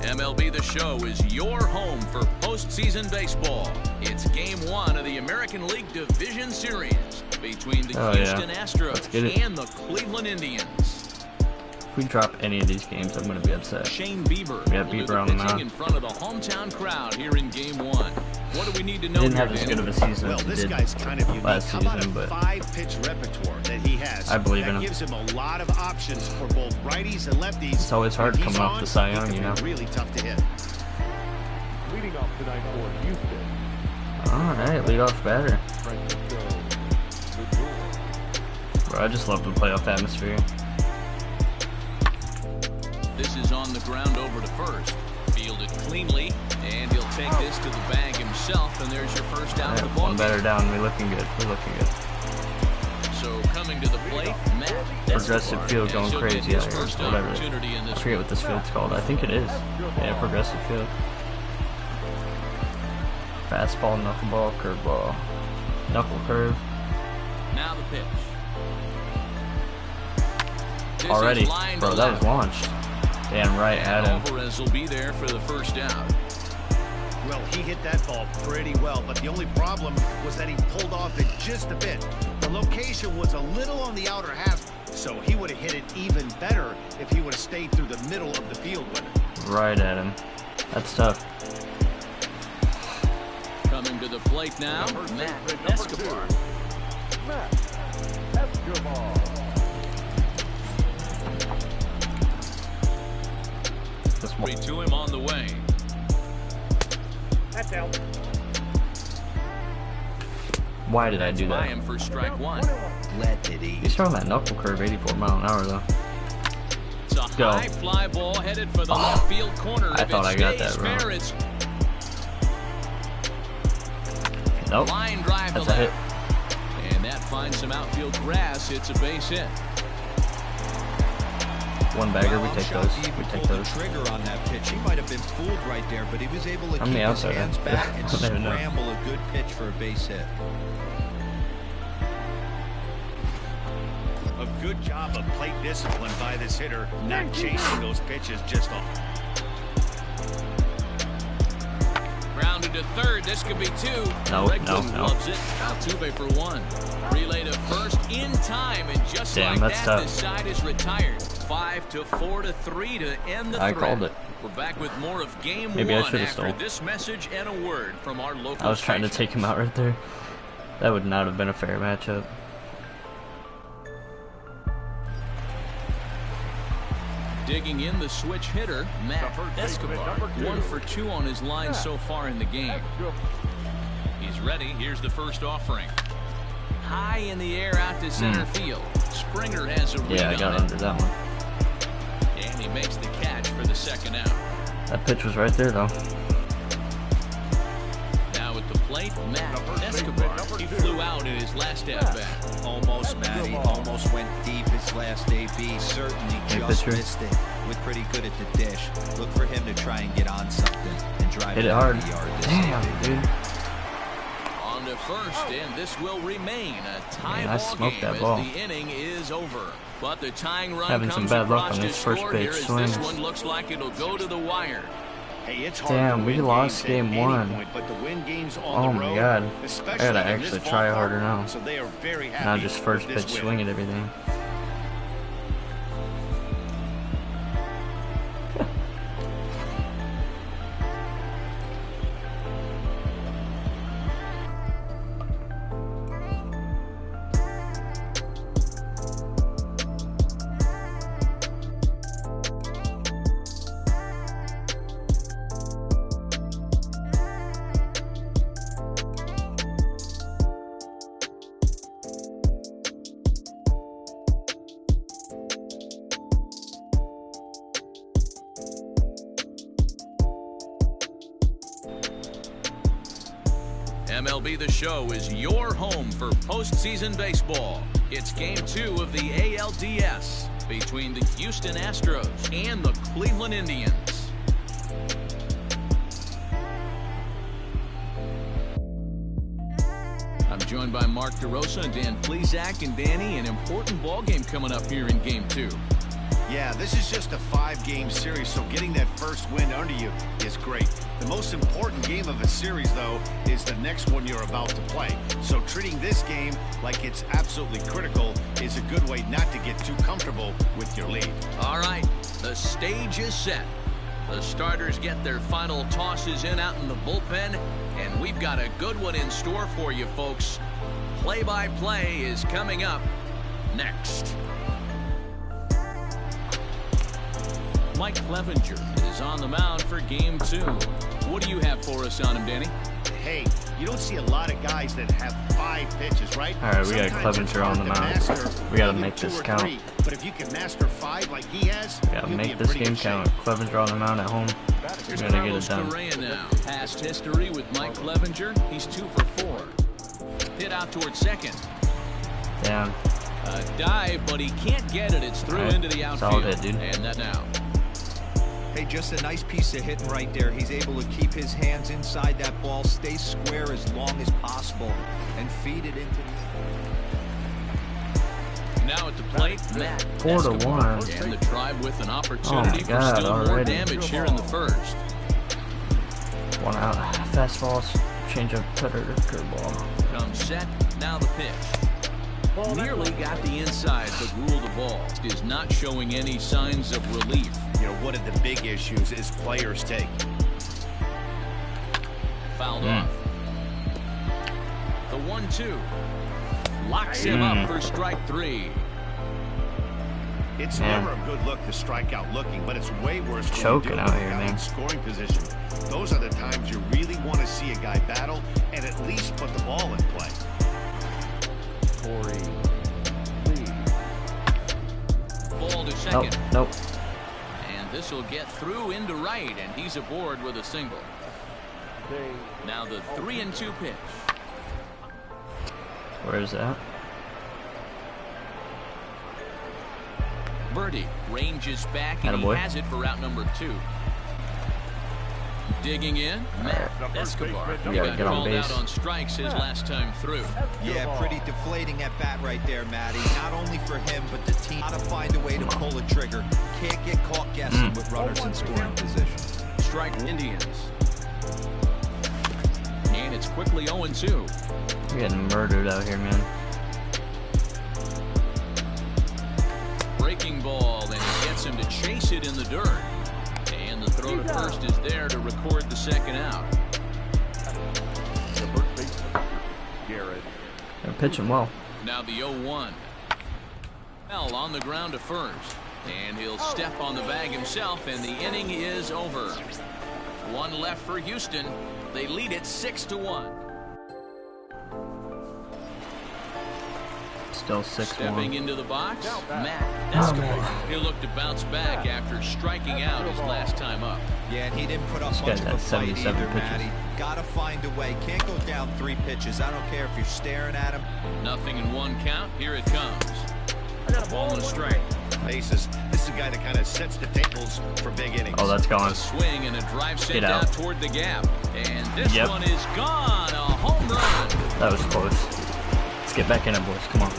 MLB The Show is your home for postseason baseball. It's Game 1 of the American League Division Series between the Houston Astros and the Cleveland Indians. If we drop any of these games, I'm going to be upset. Shane Bieber will do the pitching in front of the hometown crowd here in Game 1. What do we need to know? Didn't have as good of a season as he this did guy's kind of unique. last How about season, a but 5-pitch repertoire that he has? I believe in him. That gives him a lot of options for both righties and lefties. It's always hard coming off the Cy Young, you know. Really tough to hit. Leading off tonight for Houston. All right, leadoff batter. Bro, I just love the playoff atmosphere. This is on the ground over to first. Fielded cleanly, and he'll take this to the bag himself, and there's your first down of the ball. One batter down. We're looking good. We're looking good. So coming to the plate, Matt. Progressive field going crazy out here. Whatever. I forget what this field's called. I think it is. Yeah, progressive field. Fastball, knuckleball, curveball. Knuckle curve. Now the pitch. This Already. Bro, that was left. launched. Damn right at him. Alvarez will be there for the first down. Well, he hit that ball pretty well, but the only problem was that he pulled off it just a bit. The location was a little on the outer half, so he would have hit it even better if he would have stayed through the middle of the field with it. Right at him. That's tough. Coming to the plate now, Matt Escobar. Matt Escobar. This one. To him on the way. That's out. Why did I do By that? him for strike one. Let it eat. He's throwing that knuckle curve 84 mile an hour though. It's a Go. high fly ball headed for the left field corner. I If thought it I got stays that wrong. fair, it's Nope. line drive to That's a hit. left. And that finds some outfield grass. It's a base hit. One bagger, we take those. We take those. Trigger on that pitch. He might have been fooled right there, but he was able to How keep many his outs are there? hands back and I don't even know. scramble a good pitch for a base hit. A good job of plate discipline by this hitter, not chasing those pitches just off. Grounded to third. This could be two. No, Redcliffe no. loves it. Altuve for one. Relay to first in time, and just Damn, like that's that, tough. this side is retired. 5-4-3 to end the I third. called it. We're back with more of Game Maybe I 1 should've after stole. this message and a word from our local I was trying to station. take him out right there. That would not have been a fair matchup. Digging in the switch hitter, Matt Escobar. 1 for 2 on his line so far in the game. He's ready. Here's the first offering. High in the air out to center field. Springer has a read Yeah, I got on under it. that one. And he makes the catch for the second out. That pitch was right there though. Now at the plate, Matt Escobar. He flew out in his last at-bat. Almost, Matty. Almost went deep his last AB. Certainly Hey, just pitcher. missed it. Was pretty good at the dish. Look for him to try and get on something and drive Hit it out hard. of the yard this Damn, inning. dude. On to first, and this will remain a tie Man, I ball smoked game that as ball. the inning is over. But the tying run Having some comes bad luck across on to these first score base here as swings. This one looks like it'll go to the wire. Hey, it's hard Damn, to we win lost games at game any 1. point, but to win games on Oh the my road, god. especially I gotta in this actually try ballpark, harder now. So they are very happy Not just first with this pitch win. swing and everything. MLB The Show is your home for postseason baseball. It's Game 2 of the ALDS between the Houston Astros and the Cleveland Indians. I'm joined by Mark DeRosa and Dan Plesac. And Danny, an important ball game coming up here in Game 2. Yeah, this is just a 5-game series, so getting that first win under you is great. The most important game of a series, though, is the next one you're about to play. So treating this game like it's absolutely critical is a good way not to get too comfortable with your lead. All right, the stage is set. The starters get their final tosses in out in the bullpen, and we've got a good one in store for you, folks. Play-by-play is coming up next. Mike Clevenger is on the mound for Game 2. What do you have for us on him, Danny? Hey, you don't see a lot of guys that have 5 pitches, right? All right, we got Clevenger on the mound. We got to make this count. But if you can master 5 like he has, we got to make this game count. Clevenger on the mound at home. We're going to get it done. Correa now. Past history with Mike Clevenger. He's 2 for 4. Hit out towards second. Damn. A dive, but he can't get it. It's through into the outfield. Solid hit, dude. And that now. Hey, just a nice piece of hitting right there. He's able to keep his hands inside that ball, stay square as long as possible, and feed it into the... Now at the plate, Matt 4-1. And the Tribe with an opportunity for still already. more damage here in the first. 1 out. Fastballs, change up, cutter, curveball. Comes set, now the pitch. Nearly got the inside, but ruled the ball. Is not showing any signs of relief. You know, one of the big issues is players take. Fouled off. The 1-2. Locks him up for strike 3. It's never a good look to strike out looking, but it's way worse choking out here, man. Scoring position. Those are the times you really want to see a guy battle and at least put the ball in play. Corey. Ball to second. Nope. And this will get through into right, and he's aboard with a single. Now the 3-2 pitch. Where is that? Birdie ranges back, and he has it for route number 2. Digging in, Matt Escobar. He got called out on strikes his last time through. Yeah, pretty deflating at bat right there, Matty. Not only for him, but the team. Got to find a way to pull a trigger. Can't get caught guessing with runners in scoring position. Strike Indians. And it's quickly 0-2. You're getting murdered out here, man. Breaking ball, and he gets him to chase it in the dirt. And the throw to first is there to record the second out. They're pitching well. Now the 0-1. Bell on the ground to first. And he'll step on the bag himself, and the inning is over. 1 left for Houston. They lead it 6-1. Still 6-1. Stepping into the box, Matt Escobar. He'll look to bounce back after striking out his last time up. Yeah, and he didn't put up much of a fight either, Matty. Gotta find a way. Can't go down 3 pitches. I don't care if you're staring at him. Nothing in 1 count. Here it comes. Ball and a strike. Bases. This is a guy that kind of sets the tables for big innings. Oh, that's going. A swing and a drive sent out out toward the gap. And this one is gone. A home run. That was close. Let's get back in it, boys. Come on.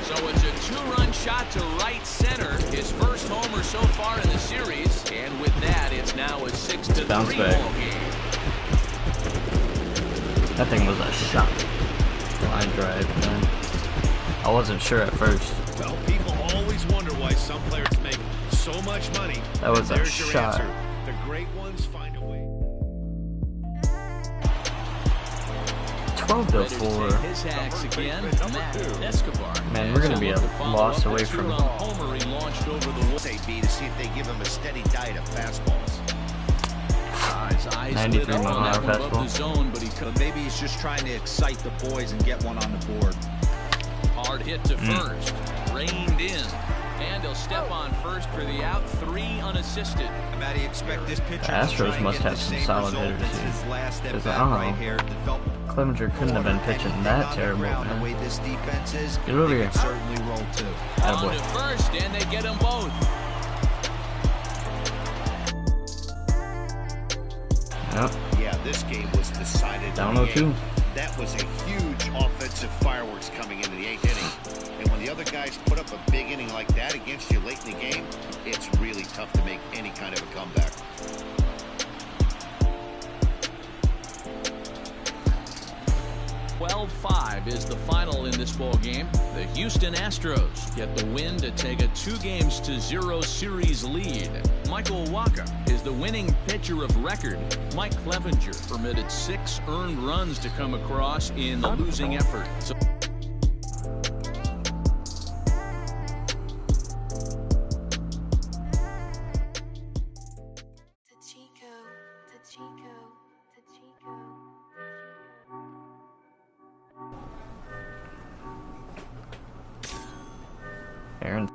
So it's a 2-run shot to right center. His first homer so far in the series. And with that, it's now a 6-3 ball game. That thing was a shot. Line drive, man. I wasn't sure at first. Well, people always wonder why some players make so much money. That was a shot. Answer. The great ones find a way. 12-4. His hacks again, Matt Escobar. Man, we're gonna be a loss away from. Homer he launched over the Say B to see if they give him a steady diet of fastballs. His eyes 93 mile an hour fastball. Zone, but maybe he's just trying to excite the boys and get one on the board. Hard hit to first, reined in, And he'll step on first for the out, 3 unassisted. Matty, expect this pitcher The Astros must have some solid hitters here. Because I don't know. Clevenger couldn't have been pitching that terrible, man. The way this defense is, Get over here. certainly roll too. On to first, and they get them both. Yep. Yeah, this game was decided. Down 0-2. That was a huge offensive fireworks coming into the 8th inning. And when the other guys put up a big inning like that against you late in the game, it's really tough to make any kind of a comeback. 12-5 is the final in this ball game. The Houston Astros get the win to take a 2-0 series lead. Michael Wacha is the winning pitcher of record. Mike Clevenger permitted 6 earned runs to come across in the losing effort. So Aaron.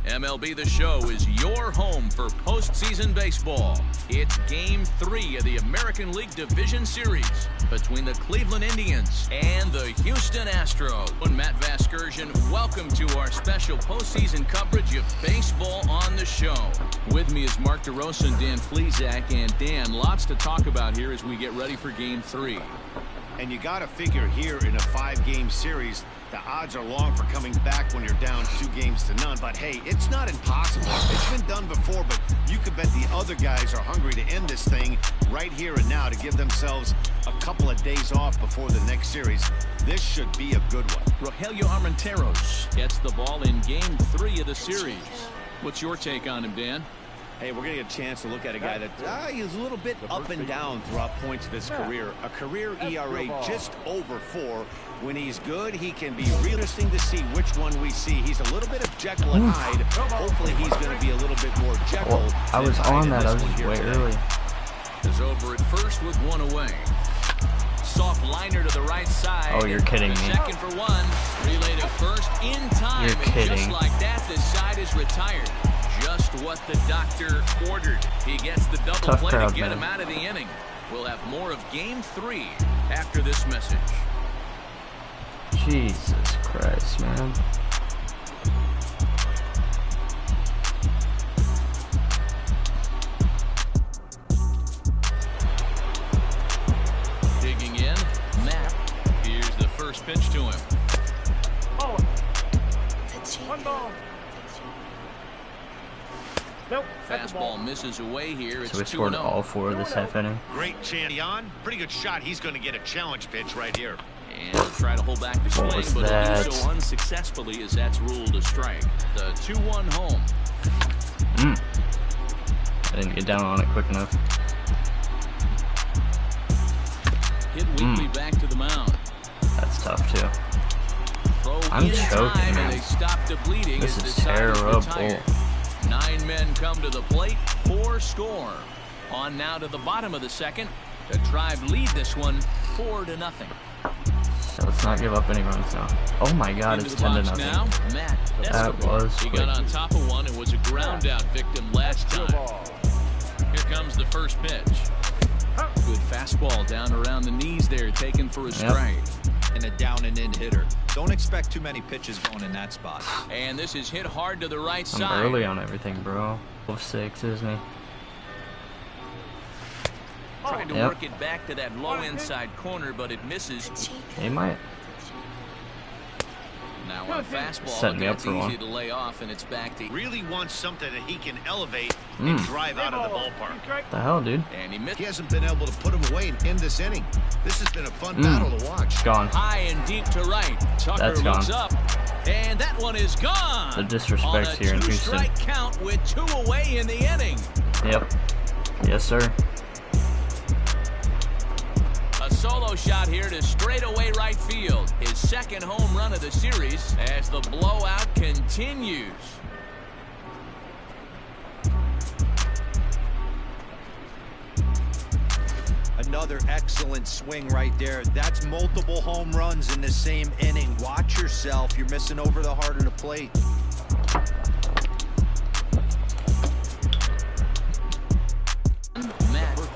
MLB The Show is your home for postseason baseball. It's Game 3 of the American League Division Series between the Cleveland Indians and the Houston Astros. I'm Matt Vasgersian. Welcome to our special postseason coverage of baseball on the show. With me is Mark DeRosa and Dan Flezak. And Dan, lots to talk about here as we get ready for Game 3. And you got to figure here in a 5-game series, the odds are long for coming back when you're down 2-0. But hey, it's not impossible. It's been done before, but you could bet the other guys are hungry to end this thing right here and now to give themselves a couple of days off before the next series. This should be a good one. Rogelio Armenteros gets the ball in Game 3 of the series. What's your take on him, Dan? Hey, we're going to get a chance to look at a guy that he's a little bit up and down throughout points of his career. A career ERA just over 4. When he's good, he can be real interesting to see which one we see. He's a little bit of Jekyll and Hyde. Hopefully, he's going to be a little bit more Jekyll. Well, I was on that. I was just way early. Is over at first with 1 away. Soft liner to the right side. Oh, you're kidding me. Second for 1. Relay to first in time. You're kidding. And just like that, the side is retired. Just what the doctor ordered. He gets the double Tough play crowd, to get man. him out of the inning. We'll have more of Game 3 after this message. Jesus Christ, man. Digging in, Matt. Here's the first pitch to him. Oh. 1 ball. Nope. Fastball misses away here. It's So we scored 2-0. all 4 of this half inning. Great chance on. Pretty good shot. He's going to get a challenge pitch right here. And he'll try to hold back the swing, was but he'll that? do so unsuccessfully as that's ruled a strike. The 2-1 home. I didn't get down on it quick enough. Hit weakly back to the mound. That's tough too. Throw I'm in choking, time, man. and they stop the bleeding This as is the side terrible. retired. 9 men come to the plate, 4 score. On now to the bottom of the second. The Tribe lead this one 4-0. So let's not give up any runs now. Oh my God, Into it's the 10-0. box now, Matt That Escobar. was He quick. got on top of one and was a ground out victim last time. Here comes the first pitch. Good fastball down around the knees there, taken for a strike. And a down and in hitter. Don't expect too many pitches going in that spot. And this is hit hard to the right I'm side. early on everything, bro. 6, isn't he? Tried to Yep. work it back to that low inside corner, but it misses. He might. Now on fastball, Setting me up that's for easy one. to lay off, and it's back to. Really wants something that he can elevate and drive out of the ballpark. What the hell, dude? And he missed. He hasn't been able to put him away and end this inning. This has been a fun battle to watch. Gone. High and deep to right. Tucker That's looks gone. up, and that one is gone. The disrespect on a here in Houston. 2-strike count with 2 away in the inning. Yep. Yes, sir. A solo shot here to straightaway right field. His second home run of the series as the blowout continues. Another excellent swing right there. That's multiple home runs in the same inning. Watch yourself. You're missing over the heart of the plate.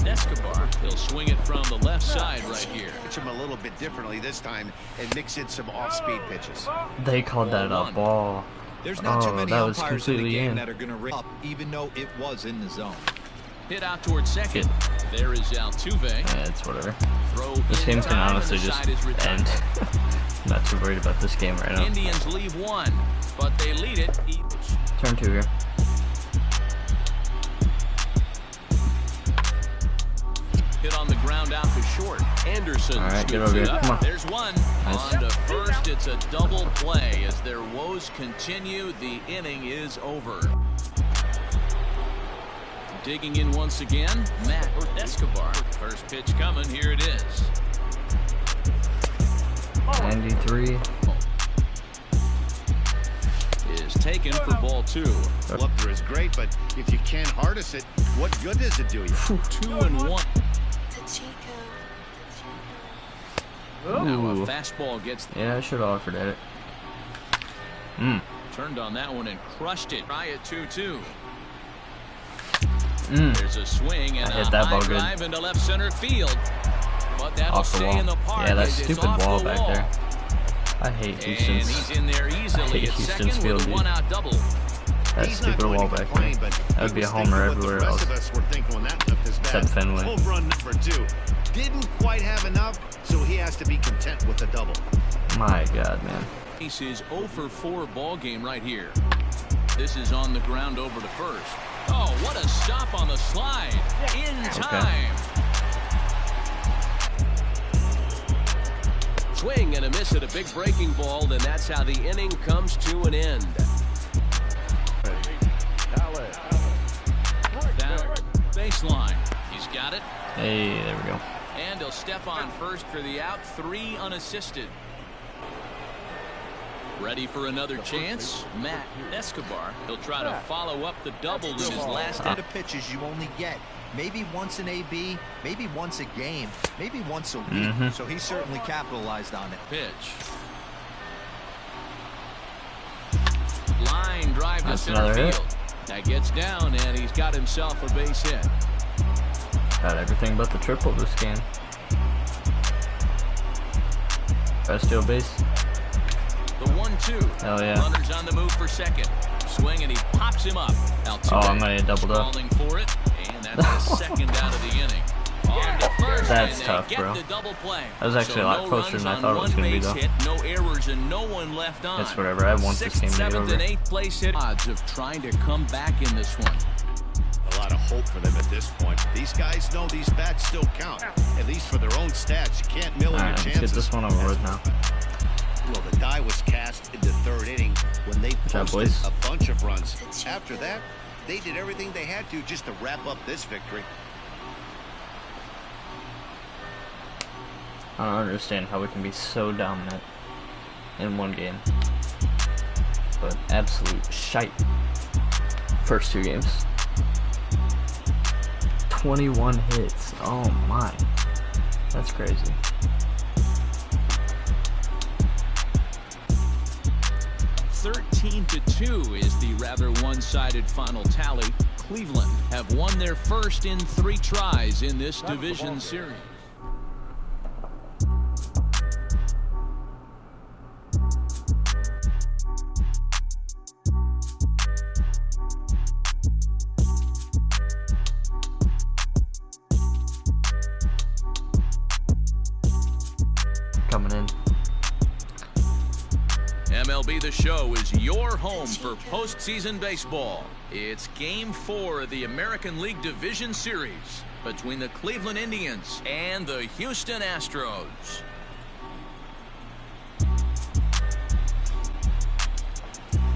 Escobar, he'll swing it from the left side right here. Pitch him a little bit differently this time and mix in some off-speed pitches. They called that a ball. There's not too many that was umpires in the completely game in. that are going to ring up, even though it was in the zone. Hit out towards second. There is Altuve. Yeah, it's whatever. Throw This in game can time, honestly and the just side is retired. end. I'm not too worried about this game right now. Indians leave one, but they lead it. Turn 2 here. Hit on the ground out to short. Anderson Alright, get scoops over it here. up. Come on. There's one. Nice. On to first, it's a double play. As their woes continue, the inning is over. Digging in once again, Matt Escobar. First pitch coming, here it is. 93. Is taken for ball 2. Up there is great, but if you can't harness it, what good does it do you? 2-1. Now a Ooh. fastball gets Yeah, I should have offered at it. turned on that one and crushed it. Try it 2-2. Mm. There's a swing and I a hit that high ball good. drive into left center field. But that'll Off the stay wall. in the park. Yeah, that as it's stupid off wall the back wall. there. I hate And Houston's. he's in there easily at Houston's second field, with a dude. one-out double. That He's not stupid going wall to back complain, there. but That would he be a was homer thinking what everywhere the else. rest of us were thinking when that left his bat. Except Fenway. Home run number 2. Didn't quite have enough, so he has to be content with a double. My God, man. This is 0 for 4 ball game right here. This is on the ground over to first. Oh, what a stop on the slide. In time. Swing and a miss at a big breaking ball, and that's how the inning comes to an end. Down baseline. He's got it. Hey, there we go. And he'll step on first for the out. 3 unassisted. Ready for another chance? Matt Escobar. He'll try to follow up the double in his last Set of pitches you only get maybe once an AB, maybe once a game, maybe once a week. So he certainly capitalized on it. pitch. Line drive to That's center another hit. field. That gets down, and he's got himself a base hit. Got everything but the triple this game. Got to steal base. The 1-2. Hell yeah. Runners on the move for second. Swing, and he pops him up. Altuve Oh, I'm gonna get doubled up. calling for it, and that's the second out of the inning. On to first, That's and tough, they get bro. the double play. That was actually a lot no closer runs than I on thought it was one gonna be, base though. hit, no errors, and no one left on. It's whatever. I want this 6th, game to get 7th, over. and 8th place hit. Odds of trying to come back in this one. A lot of hope for them at this point. These guys know these bats still count, at least for their own stats. You can't mill in your Alright, let's chances. get this one over with now. Well, the die was cast in the 3rd inning when they job, posted boys. a bunch of runs. After that, they did everything they had to just to wrap up this victory. I don't understand how we can be so dominant in one game. But absolute shite. First 2 games. 21 hits. Oh my. That's crazy. (13-2) is the rather one-sided final tally. Cleveland have won their first in 3 tries in this division series. Coming in. MLB The Show is your home for postseason baseball. It's Game 4 of the American League Division Series between the Cleveland Indians and the Houston Astros.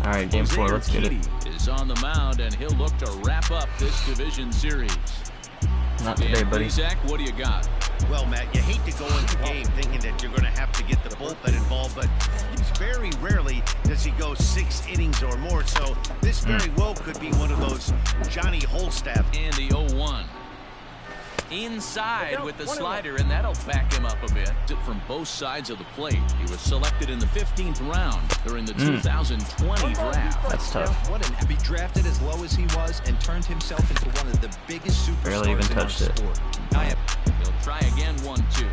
Alright, game 4, let's get it. Urquidy is on the mound, and he'll look to wrap up this division series. Not today, And buddy. Zach, what do you got? Well, Matt, you hate to go into a game thinking that you're going to have to get the bullpen involved, but very rarely does he go 6 innings or more. So this very well could be one of those Johnny Holstaff. And the 0-1. inside with the slider, and that'll back him up a bit. From both sides of the plate. He was selected in the 15th round during the 2020 draft. That's tough. What an be drafted as low as he was and turned himself into one of the biggest superstars Barely even in our touched it. sport. He'll try again, 1-2.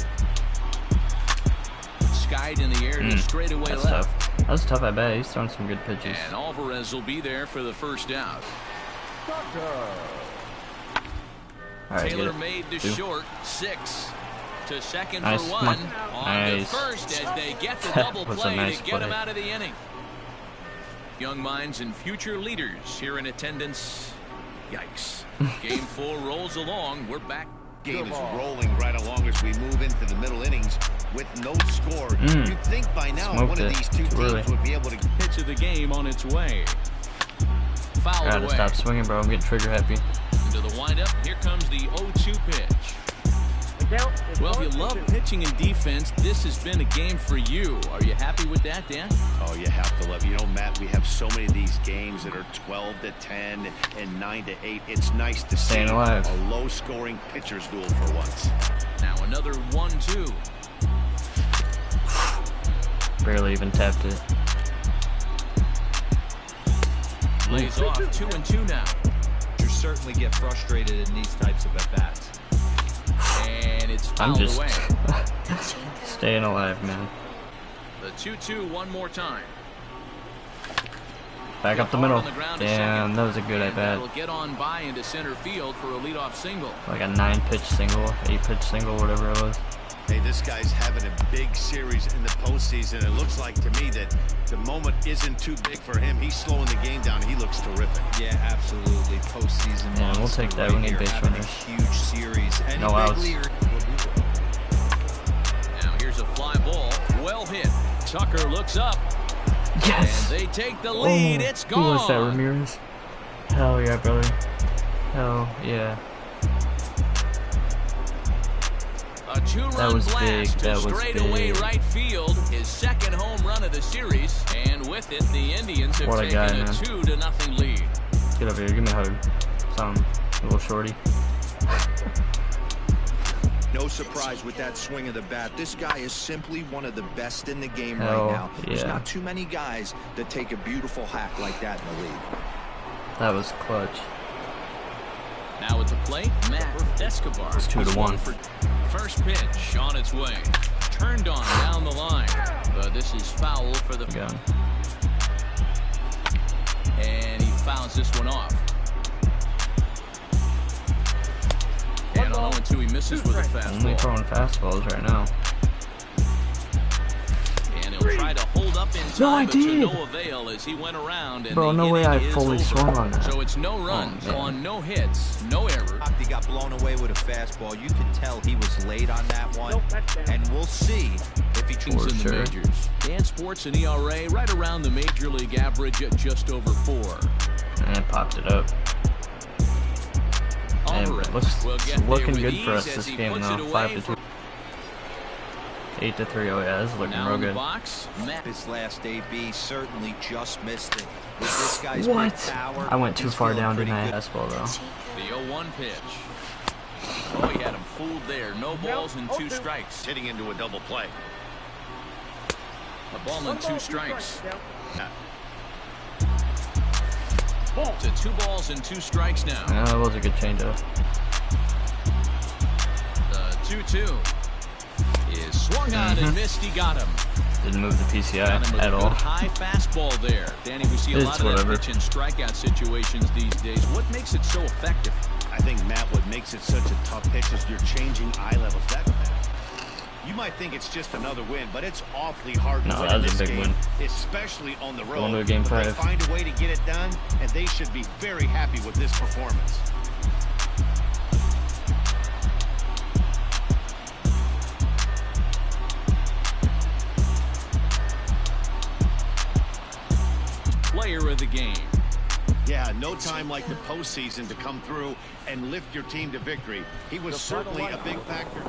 Skied in the air to straightaway That's left. tough. That was tough, I bet. He's throwing some good pitches. And Alvarez will be there for the first out. Alright, Taylor get it. made to 2. short, 6 to second Nice. for 1. On Nice. to first as they get the That double was a play nice to get him play. out of the inning. Young minds and future leaders here in attendance. Yikes. Game 4 rolls along. We're back. Game is rolling right along as we move into the middle innings with no score. You'd think by now Smoked one of it. these two Too teams early. would be able to Pitch of the game on its way. Fouled Gotta away. stop swinging, bro. I'm getting trigger happy. Into the windup. Here comes the 0-2 pitch. Well, if you love pitching and defense, this has been a game for you. Are you happy with that, Dan? Oh, you have to love. You know, Matt, we have so many of these games that are 12-10 and 9-8. It's nice to see Staying alive. a low-scoring pitcher's duel for once. Now another 1-2. Barely even tapped it. Lays off 2-2 now. You certainly get frustrated in these types of at-bats. And it's I'm fouled just away. staying alive, man. The 2-2 one more time. Back up the Hard middle. on the ground to Damn, second. that was a good And at that'll bat. get on by into center field for a leadoff single. Like a 9-pitch single, 8-pitch single, whatever it was. Hey, this guy's having a big series in the postseason. It looks like to me that the moment isn't too big for him. He's slowing the game down. He looks terrific. Yeah, absolutely. Postseason. Yeah, we'll monster take that. right We need here, base having a runners. huge series. Any No big outs. leaguer- Now here's a fly ball. Well hit. Tucker looks up. Yes! And they take the lead. Oh, It's who was that, gone. Ramirez? Hell yeah, brother. Hell yeah. A 2-run That was blast big. to That was straightaway big. right field. His second home run of the series. And with it, the Indians have What a taken guy, a man. 2-0 lead. Get over here, give me a hug. Some little shorty. No surprise with that swing of the bat. This guy is simply one of the best in the game Hell right now. There's yeah. not too many guys that take a beautiful hack like that in the league. That was clutch. Now at the plate, Matt Escobar. It's 2-1. For first pitch on its way. Turned on down the line. But this is foul for the... Gun. And he fouls this one off. And on 0-2, he misses with a Only fastball. throwing fastballs right now. And he'll try to hold up in time, No, I but to did. no avail as he went around. And Bro, the no way inning I is fully over. swung on that. So it's no runs man. on no hits, no errors. He got blown away with a fastball. You could tell he was late on that one. And we'll see if he In the sure. majors. Dan Sports and ERA right around the major league average at just over 4. And popped it up. And Alvarez looks will get looking there with good for us ease as this he game puts now. it away 5-2. 8-3. Oh yeah, this is looking Now real in the good. box, Matt. his last AB certainly just missed it. With this guy's What? big power, I went too he's far feeling down, pretty didn't I? good. Fastball though. The 0-1 pitch. Oh, he had him fooled there. No balls and 2 strikes. Hitting into a double play. A ball and 2 strikes. Ball. To 2 balls and 2 strikes now. Yeah, that was a good changeup. The 2-2 is swung on and missed. He got him. Didn't move the PCI Got him with at a good all. high fastball there. Danny, we see a It's lot of whatever. that pitch and strikeout situations these days. What makes it so effective? I think, Matt, what makes it such a tough pitch is you're changing eye levels. You might think it's just another win, but it's awfully hard to No, win that in was a this big game, win. especially on the road. Going to a game But they 5. find a way to get it done, and they should be very happy with this performance. Player of the game. Yeah, no time like the postseason to come through and lift your team to victory. He was certainly a big factor.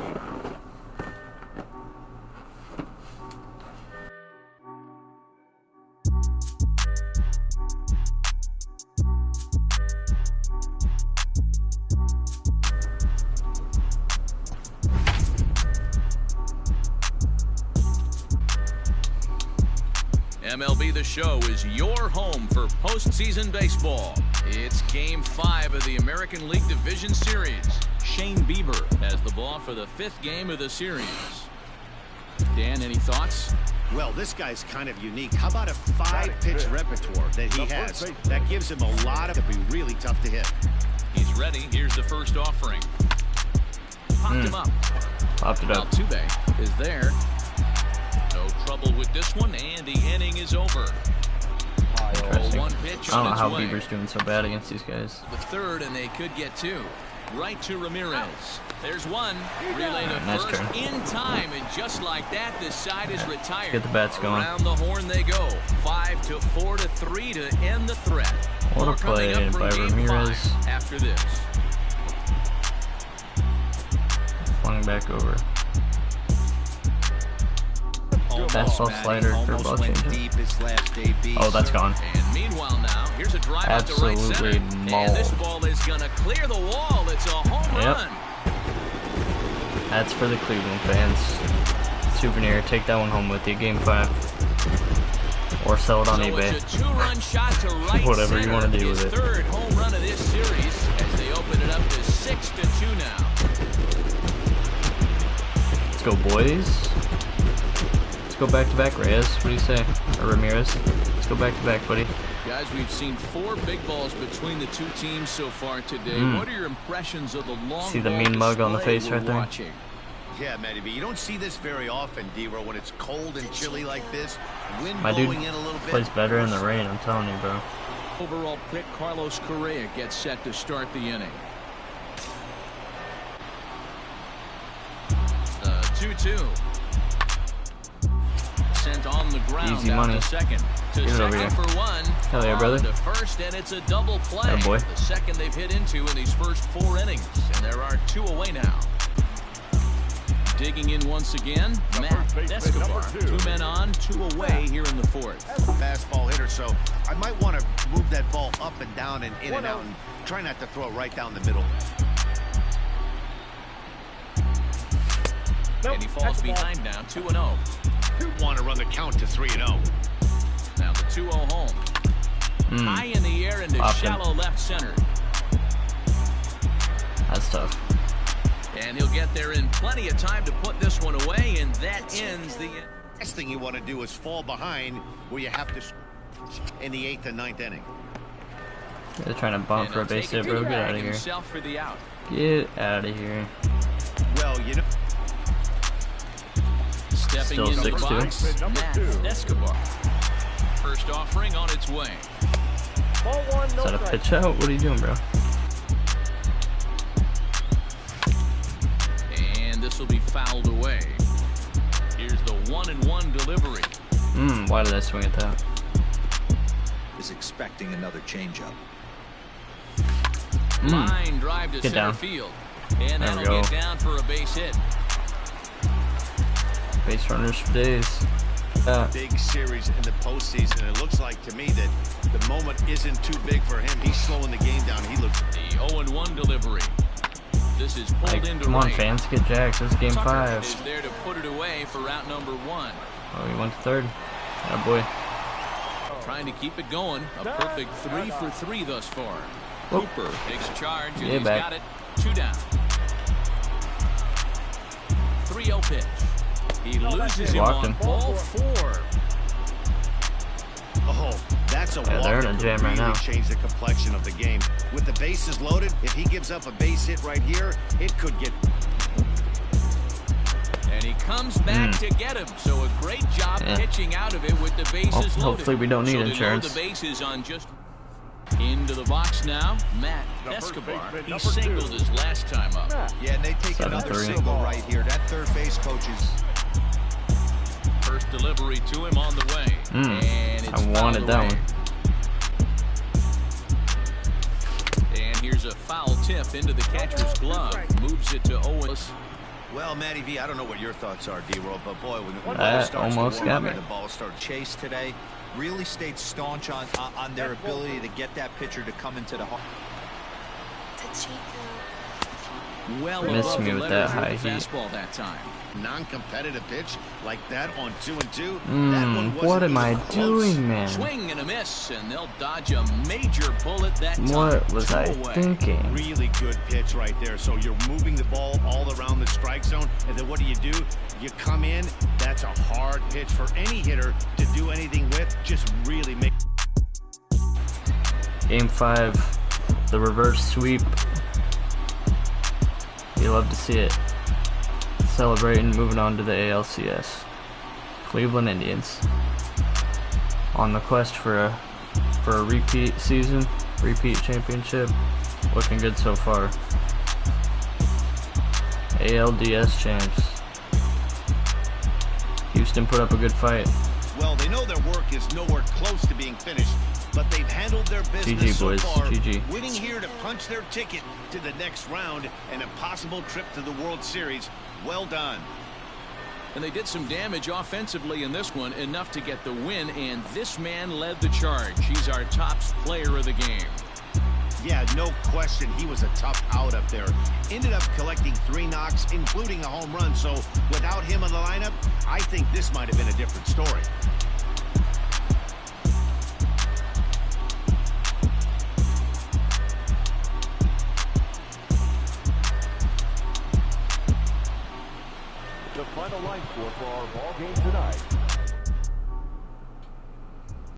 MLB The Show is your home for postseason baseball. It's Game 5 of the American League Division Series. Shane Bieber has the ball for the 5th game of the series. Dan, any thoughts? Well, this guy's kind of unique. How about a 5-pitch repertoire that he has? That gives him a lot of... It'd be really tough to hit. He's ready. Here's the first offering. Popped him up. Popped it up. Altuve is there. No trouble with this one, and the inning is over. Interesting. One pitch I don't know on how its way. Bieber's doing so bad against these guys. The third, and they could get 2. Right to Ramirez. There's one. Relay to Nice first turn. in time, and just like that, this side is retired. Get the bats going. Around the horn they go. 5-4 to 3 to end the threat. What a More coming play up from by Game Ramirez. 5 after this. Flung back over. Fastball, Matty, slider, almost curveball, went changeup. deep his last AB. Oh, that's gone. And meanwhile now, here's a drive out to right center. Absolutely And this mauled. ball is going to clear the wall. It's a home Yep. run. That's for the Cleveland fans. Souvenir, take that one home with you. Game 5. Or sell it on So eBay. it's a 2-run shot to right Whatever you center. wanna do His with it. 3rd home run of this series as they open it up to 6-2 now. Let's go, boys. Let's go back-to-back, Reyes. What do you say? Or Ramirez? Let's go back-to-back, buddy. Guys, we've seen 4 big balls between the two teams so far today. What are your impressions of the long See the ball mean mug on the display face we're right there? watching? Yeah, Matty B. You don't see this very often, D-Row, when it's cold and chilly like this. Wind My dude blowing in a little bit. plays better in the rain, I'm telling you, bro. Overall pick, Carlos Correa gets set to start the inning. 2-2. Sent on the ground. Easy down money. To second. To Give it over second here. for one. Hell yeah, On brother. To first, and it's a double play. Atta boy. The second they've hit into in these first 4 innings, and there are 2 away now. Digging in once again, Matt Escobar. 2 men on, 2 away here in the 4th. Fastball hitter, so I might want to move that ball up and down and in and out and try not to throw it right down the middle. And he falls behind now, 2-0. Want to run the count to 3-0. Now the 2-0 home. High in the air into Popped him. shallow left center. That's tough. And he'll get there in plenty of time to put this one away, and that ends the... Last thing you want to do is fall behind where you have to in the 8th and 9th inning. They're trying to bump for a base hit, bro. Get out of here. Himself for the out. Get out of here. Well, you know... Stepping Still in the 6-2. box, Matt Escobar. First offering on its way. Is that a pitch out? What are you doing, bro? And this will be fouled away. Here's the 1-1 delivery. Why did I swing at that? Is expecting another changeup. Line drive to Get center down. field. And There we that'll go. get down for a base hit. Base runners for days. Big series in the postseason. It looks like to me that the moment isn't too big for him. He's slowing the game down. He looks... The 0-1 delivery. This is pulled Like, into come on, right. fans, get jacked. This is game Tucker 5. is there to put it away for route number 1. Oh, he went to 3rd. Atta boy. Trying to keep it going. A perfect 3 for 3 thus far. Cooper takes charge, and Yeah, he's back. got it. 2 down. 3-0 pitch. He loses him Walked on him. ball 4. Oh, that's a Yeah, walk they're in that a could jam right really now. change the complexion of the game. With the bases loaded, if he gives up a base hit right here, it could get... And he comes back to get him. So a great job pitching out of it with the bases loaded. Hopefully we don't need so they insurance. load the bases on just... Into the box now, Matt Escobar. He singled his last time up. Yeah, and they take another 7-3. single right here. That third base coach is... First delivery to him on the way. And it's I wanted fouled that away. one. And here's a foul tip into the catcher's glove. Moves it to Owens. Well, Matty V, I don't know what your thoughts are, D-Roll, but boy, when the ball That starts almost to warm got up me. and the ball starts... Chase today really stayed staunch on their ability to get that pitcher to come into the home. Well Missed above me the with letters that high with the heat. fastball that time. Non-competitive pitch like that on 2-2. That one wasn't What am I even close. doing, man? Swing and a miss, and they'll dodge a major bullet that time. What was I Away. thinking? Really good pitch right there. So you're moving the ball all around the strike zone, and then what do? You come in. That's a hard pitch for any hitter to do anything with. Just really make. Game 5, the reverse sweep. You love to see it. Celebrating, moving on to the ALCS. Cleveland Indians on the quest for a repeat season, repeat championship. Looking good so far. ALDS champs. Houston put up a good fight. Well, they know their work is nowhere close to being finished, but they've handled their business GG, so boys. far, GG. winning here to punch their ticket to the next round and a possible trip to the World Series. Well done. And they did some damage offensively in this one, enough to get the win, and this man led the charge. He's our top player of the game. Yeah, no question, he was a tough out up there. Ended up collecting 3 knocks, including a home run, so without him in the lineup, I think this might have been a different story. The final line score for our ball game tonight.